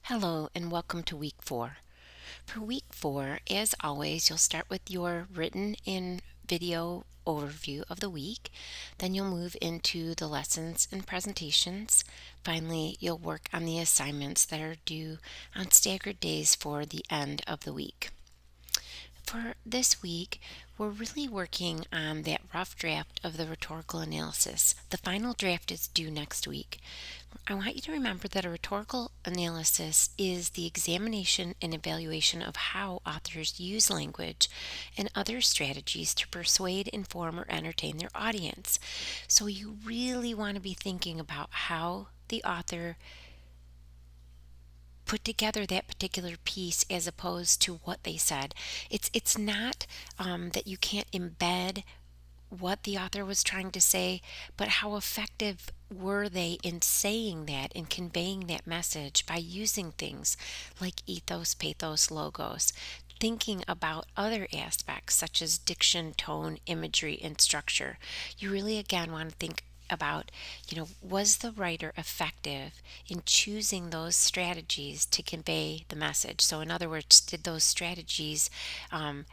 Hello and welcome to week 4. For week 4, as always, you'll start with your written and video overview of the week. Then you'll move into the lessons and presentations. Finally, you'll work on the assignments that are due on staggered days for the end of the week. For this week, we're really working on that rough draft of the rhetorical analysis. The final draft is due next week. I want you to remember that a rhetorical analysis is the examination and evaluation of how authors use language and other strategies to persuade, inform, or entertain their audience. So you really want to be thinking about how the author put together that particular piece as opposed to what they said. It's not that you can't embed what the author was trying to say, but how effective were they in saying that and conveying that message by using things like ethos, pathos, logos, thinking about other aspects such as diction, tone, imagery, and structure. You really again want to think about, was the writer effective in choosing those strategies to convey the message? So, in other words, did those strategies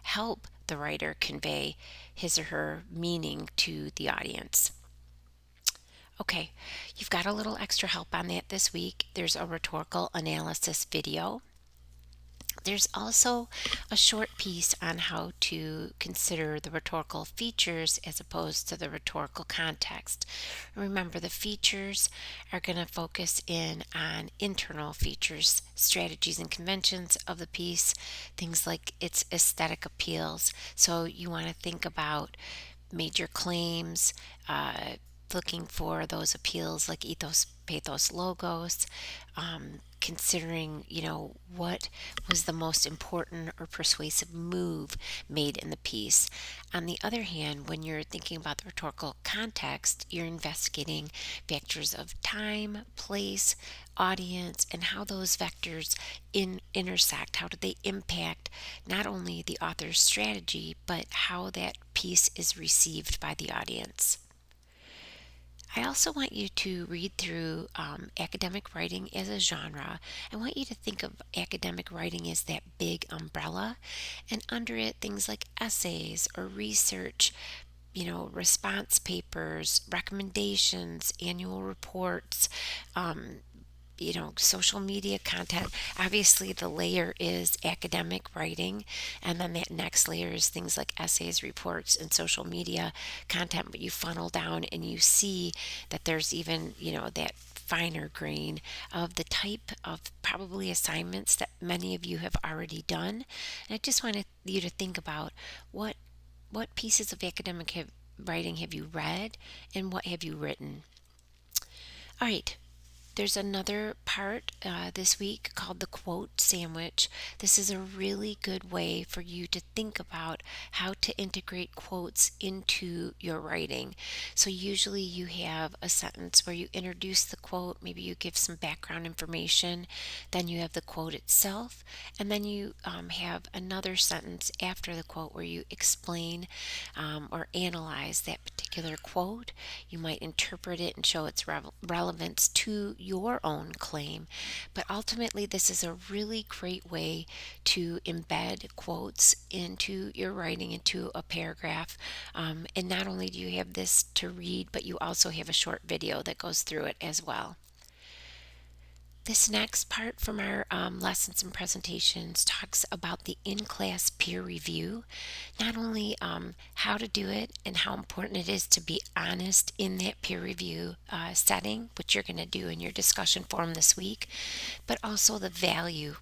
help the writer convey his or her meaning to the audience? Okay, you've got a little extra help on that this week. There's a rhetorical analysis video. There's also a short piece on how to consider the rhetorical features as opposed to the rhetorical context. Remember, the features are going to focus in on internal features, strategies, and conventions of the piece, things like its aesthetic appeals. So you want to think about major claims, looking for those appeals like ethos, pathos, logos, considering, what was the most important or persuasive move made in the piece. On the other hand, when you're thinking about the rhetorical context, you're investigating factors of time, place, audience, and how those vectors intersect. How do they impact not only the author's strategy, but how that piece is received by the audience? I also want you to read through academic writing as a genre. I want you to think of academic writing as that big umbrella, and under it, things like essays or research, response papers, recommendations, annual reports, social media content. Obviously, the layer is academic writing, and then that next layer is things like essays, reports, and social media content. But you funnel down and you see that there's even, that finer grain of the type of probably assignments that many of you have already done. And I just wanted you to think about what pieces of writing have you read and what have you written. All right, there's another part this week called the quote sandwich. This is a really good way for you to think about how to integrate quotes into your writing. So, usually you have a sentence where you introduce the quote, maybe you give some background information, then you have the quote itself, and then you have another sentence after the quote where you explain or analyze that particular quote. You might interpret it and show its relevance to your own claim. But ultimately, this is a really great way to embed quotes into your writing, into a paragraph. And not only do you have this to read, but you also have a short video that goes through it as well. This next part from our lessons and presentations talks about the in-class peer review, not only how to do it and how important it is to be honest in that peer review setting, which you're going to do in your discussion forum this week, but also the value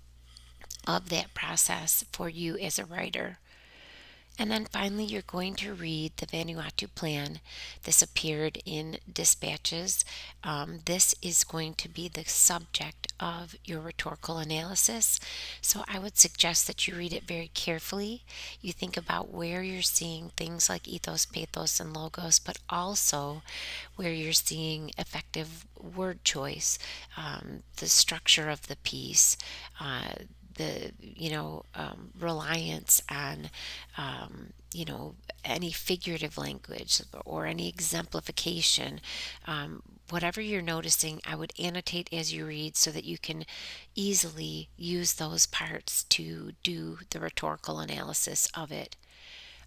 of that process for you as a writer. And then finally, you're going to read the Vanuatu Plan. This appeared in Dispatches. This is going to be the subject of your rhetorical analysis. So I would suggest that you read it very carefully. You think about where you're seeing things like ethos, pathos, and logos, but also where you're seeing effective word choice, the structure of the piece, the reliance on any figurative language or any exemplification, whatever you're noticing, I would annotate as you read so that you can easily use those parts to do the rhetorical analysis of it.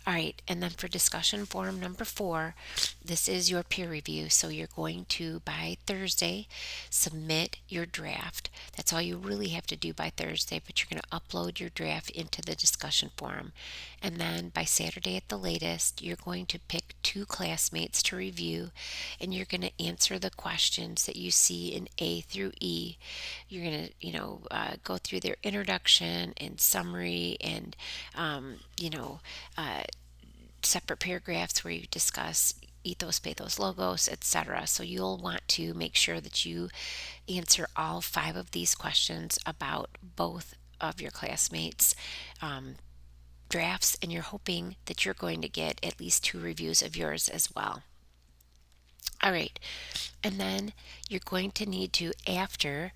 All right, and then for discussion forum number 4, this is your peer review. So you're going to, by Thursday, submit your draft. That's all you really have to do by Thursday, but you're going to upload your draft into the discussion forum. And then by Saturday at the latest, you're going to pick 2 classmates to review, and you're going to answer the questions that you see in A through E. You're going to, go through their introduction and summary and, uh, separate paragraphs where you discuss ethos, pathos, logos, etc. So you'll want to make sure that you answer all 5 of these questions about both of your classmates' drafts, and you're hoping that you're going to get at least 2 reviews of yours as well. All right, and then you're going to need to, after,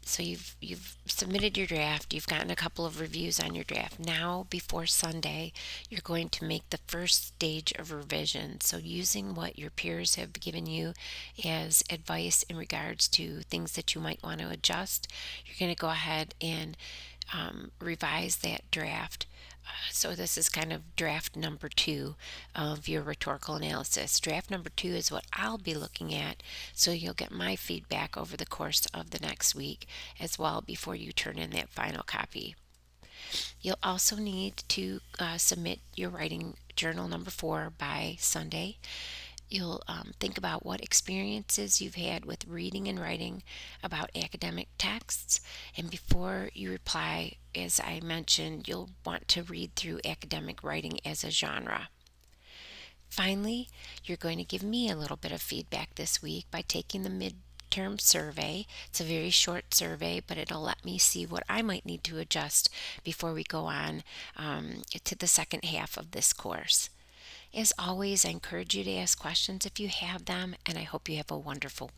so you've submitted your draft, you've gotten a couple of reviews on your draft. Now before Sunday, you're going to make the first stage of revision. So using what your peers have given you as advice in regards to things that you might want to adjust, you're going to go ahead and revise that draft. So this is kind of draft number 2 of your rhetorical analysis. Draft number 2 is what I'll be looking at, so you'll get my feedback over the course of the next week as well before you turn in that final copy. You'll also need to submit your writing journal number 4 by Sunday. You'll think about what experiences you've had with reading and writing about academic texts. And before you reply, as I mentioned, you'll want to read through academic writing as a genre. Finally, you're going to give me a little bit of feedback this week by taking the midterm survey. It's a very short survey, but it'll let me see what I might need to adjust before we go on to the second half of this course. As always, I encourage you to ask questions if you have them, and I hope you have a wonderful week.